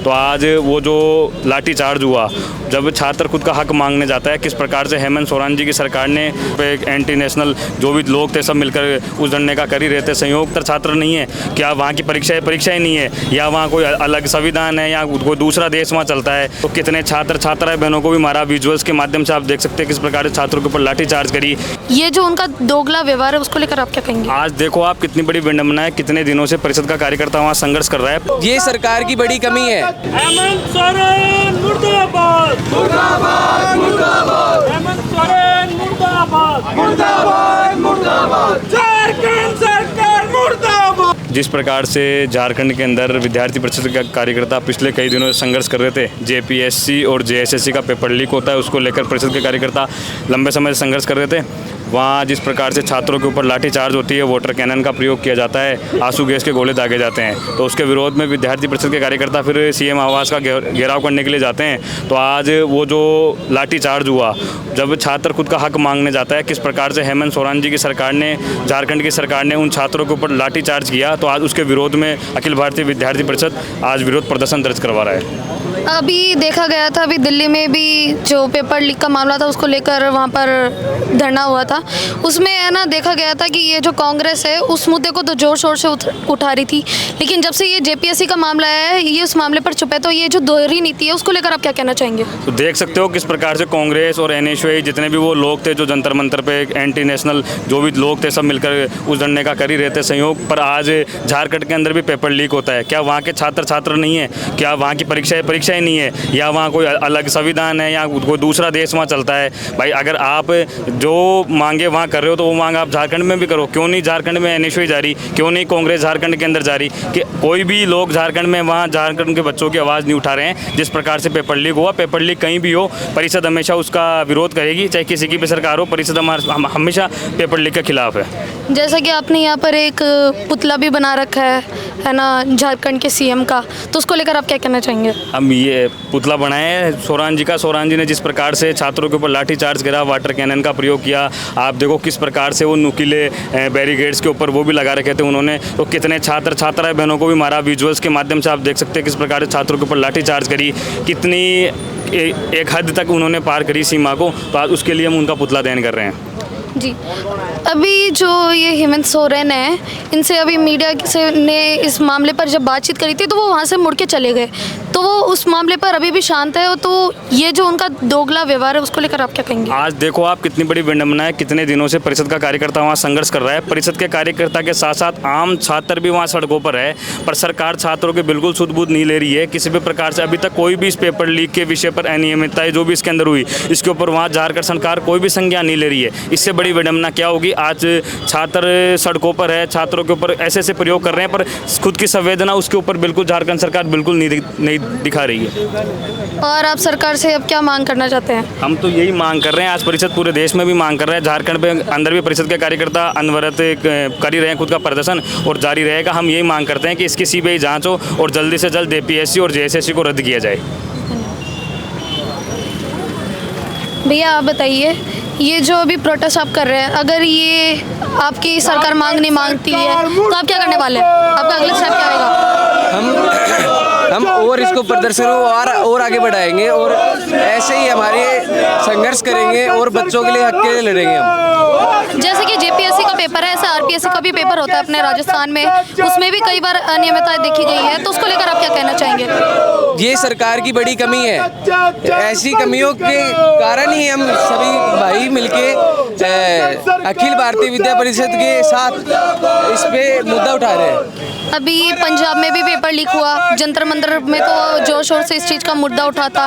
तो आज वो जो लाठीचार्ज हुआ, जब छात्र खुद का हक मांगने जाता है, किस प्रकार से हेमंत सोरेन जी की सरकार ने एंटी नेशनल जो भी लोग थे सब मिलकर उस धरने का कर ही रहे थे। संयोग तर छात्र नहीं है, क्या वहाँ की परीक्षाएं नहीं है, या वहाँ कोई अलग संविधान है, या कोई दूसरा देश वहाँ चलता है। तो कितने छात्र बहनों को भी मारा। विजुअल्स के माध्यम से आप देख सकते हैं किस प्रकार से छात्रों के ऊपर लाठीचार्ज करी। ये जो उनका दोगला व्यवहार है उसको लेकर आप क्या कहेंगे? आज देखो आप कितनी बड़ी विडंबना है, कितने दिनों से परिषद का कार्यकर्ता वहाँ संघर्ष कर रहा है। ये सरकार की बड़ी कमी है। हेमंत सोरेन मुर्दाबाद, मुर्दाबाद, मुर्दाबाद। हेमंत सोरेन मुर्दाबाद, मुर्दाबाद, मुर्दाबाद। झारखंड सरकार मुर्दाबाद। जिस प्रकार से झारखंड के अंदर विद्यार्थी परिषद का कार्यकर्ता पिछले कई दिनों से संघर्ष कर रहे थे, जेपीएससी और जेएसएससी का पेपर लीक होता है, उसको लेकर परिषद के कार्यकर्ता लंबे समय से संघर्ष कर रहे थे। वहाँ जिस प्रकार से छात्रों के ऊपर लाठीचार्ज होती है, वाटर कैनन का प्रयोग किया जाता है, आंसू गैस के गोले दागे जाते हैं, तो उसके विरोध में विद्यार्थी परिषद के कार्यकर्ता फिर सीएम आवास का घेराव करने के लिए जाते हैं। तो आज वो जो लाठीचार्ज हुआ, जब छात्र खुद का हक मांगने जाता है, किस प्रकार से हेमंत सोरेन जी की सरकार ने, झारखंड की सरकार ने उन छात्रों के ऊपर लाठीचार्ज किया, तो आज उसके विरोध में अखिल भारतीय विद्यार्थी परिषद आज विरोध प्रदर्शन दर्ज करवा रहा है। अभी देखा गया था, अभी दिल्ली में भी जो पेपर लीक का मामला था उसको लेकर वहाँ पर धरना हुआ था। उसमें है ना देखा गया था कि ये जो कांग्रेस है उस मुद्दे को तो जोर शोर से उठा रही थी, लेकिन जब से ये जेपीएससी का मामला है ये उस मामले पर चुप है। तो ये जो दोहरी नीति है उसको लेकर आप क्या कहना चाहेंगे? तो देख सकते हो किस प्रकार से कांग्रेस और एनएसयूआई जितने भी वो लोग थे जो जंतर मंतर पे एंटी नेशनल जो भी लोग थे सब मिलकर उस धरने का कर ही रहे थे। संयोग पर आज झारखंड के अंदर भी पेपर लीक होता है। क्या वहाँ के छात्र नहीं है, क्या वहाँ की परीक्षाएं नहीं है, या वहाँ कोई अलग संविधान है, या कोई दूसरा देश वहाँ चलता है। भाई अगर आप जो मांगे वहाँ कर रहे हो तो वो मांग आप झारखंड में भी करो। क्यों नहीं झारखंड में एनएसयूआई जारी, क्यों नहीं कांग्रेस झारखंड के अंदर जारी, कि कोई भी लोग झारखंड में वहाँ झारखंड के बच्चों की आवाज़ नहीं उठा रहे हैं। जिस प्रकार से पेपर लीक हुआ, पेपर लीक कहीं भी हो, परिषद हमेशा उसका विरोध करेगी, चाहे किसी की भी सरकार हो। परिषद हमेशा पेपर लीक के खिलाफ है। जैसा कि आपने यहाँ पर एक पुतला भी बना रखा है ना झारखंड के सीएम का, तो उसको लेकर आप क्या कहना चाहेंगे? हम ये पुतला बनाए हैं सोरेन जी का। सोरेन जी ने जिस प्रकार से छात्रों के ऊपर लाठीचार्ज करा, वाटर कैनन का प्रयोग किया, आप देखो किस प्रकार से वो नुकीले बैरिकेड्स के ऊपर वो भी लगा रखे थे उन्होंने। तो कितने छात्र बहनों को भी मारा। विजुअल्स के माध्यम से आप देख सकते हैं किस प्रकार से छात्रों के ऊपर लाठीचार्ज करी, कितनी एक हद तक उन्होंने पार करी सीमा को। तो आज उसके लिए हम उनका पुतला दहन कर रहे हैं। जी, अभी जो ये हेमंत सोरेन है, इनसे अभी मीडिया से ने इस मामले पर जब बातचीत करी थी तो वो वहाँ से मुड़ के चले गए, तो वो उस मामले पर अभी भी शांत है। तो ये जो उनका दोगला व्यवहार है उसको लेकर आप क्या कहेंगे? आज देखो आप कितनी बड़ी विडंबना है, कितने दिनों से परिषद का कार्यकर्ता वहाँ संघर्ष कर रहा है। परिषद के कार्यकर्ता के साथ साथ आम छात्र भी वहाँ सड़कों पर है, पर सरकार छात्रों के बिल्कुल सुध-बुध नहीं ले रही है। किसी भी प्रकार से अभी तक कोई भी इस पेपर लीक के विषय पर अनियमितताएं जो भी इसके अंदर हुई, इसके ऊपर वहाँ झारखंड सरकार कोई भी संज्ञान नहीं ले रही है। इससे बड़ी विडंबना क्या होगी? आज छात्र सड़कों पर है, छात्रों के ऊपर ऐसे प्रयोग कर रहे हैं, पर खुद की संवेदना उसके ऊपर बिल्कुल झारखंड सरकार बिल्कुल नहीं दिखा रही है। और आप सरकार से अब क्या मांग करना चाहते हैं? हम तो यही मांग कर रहे हैं, आज परिषद पूरे देश में भी मांग कर रहे हैं, झारखंड पे अंदर भी परिषद के कार्यकर्ता अनवरत कर ही रहे हैं खुद का प्रदर्शन, और जारी रहेगा। हम यही मांग करते हैं कि इसकी सीबीआई जांच हो और जल्दी से जल्द जेपीएससी और जेएसएससी को रद्द किया जाए। भैया आप बताइए, ये जो अभी प्रोटेस्ट आप कर रहे हैं, अगर ये आपकी सरकार मांग नहीं मांगती है तो आप क्या करने वाले हैं? आपका अगला स्टेप क्या आएगा? हम और इसको प्रदर्शन और आगे बढ़ाएंगे, और ऐसे ही हमारे संघर्ष करेंगे और बच्चों के लिए हक के लिए लड़ेंगे हम। जैसे कि जेपीएससी का पेपर है, ऐसा आरपीएससी का भी पेपर होता है अपने राजस्थान में, उसमें भी कई बार अनियमितताएं देखी गई है, तो उसको लेकर आप क्या कहना चाहेंगे? ये सरकार की बड़ी कमी है। ऐसी कमियों के कारण ही हम सभी भाई मिलके अखिल भारतीय विद्या परिषद के साथ इस पे मुद्दा उठा रहे हैं। अभी पंजाब में भी पेपर लीक हुआ, जंतर मंतर में तो जोर शोर से इस चीज़ का मुद्दा उठा था,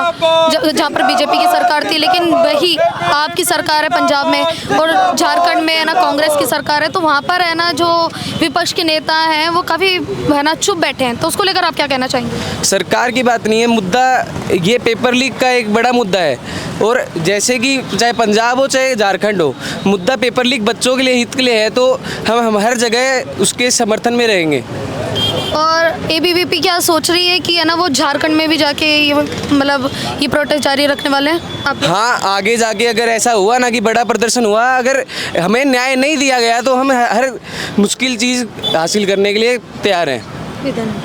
जहाँ पर बीजेपी की सरकार थी, लेकिन वही आपकी सरकार है पंजाब में, और झारखंड में है ना कांग्रेस की सरकार है, तो वहाँ पर है ना जो विपक्ष के नेता हैं वो काफ़ी है ना चुप बैठे हैं, तो उसको लेकर आप क्या कहना चाहेंगे? सरकार की बात नहीं है, मुद्दा ये पेपर लीक का एक बड़ा मुद्दा है, और जैसे कि चाहे पंजाब हो चाहे झारखंड हो, मुद्दा पेपर लीक बच्चों के लिए हित के लिए है, तो हम हर जगह उसके समर्थन में रहेंगे। और एबीवीपी क्या सोच रही है कि है ना वो झारखंड में भी जाके ये मतलब ये प्रोटेस्ट जारी रखने वाले हैं? आप हाँ, आगे जाके अगर ऐसा हुआ ना कि बड़ा प्रदर्शन हुआ, अगर हमें न्याय नहीं दिया गया तो हम हर मुश्किल चीज़ हासिल करने के लिए तैयार हैं।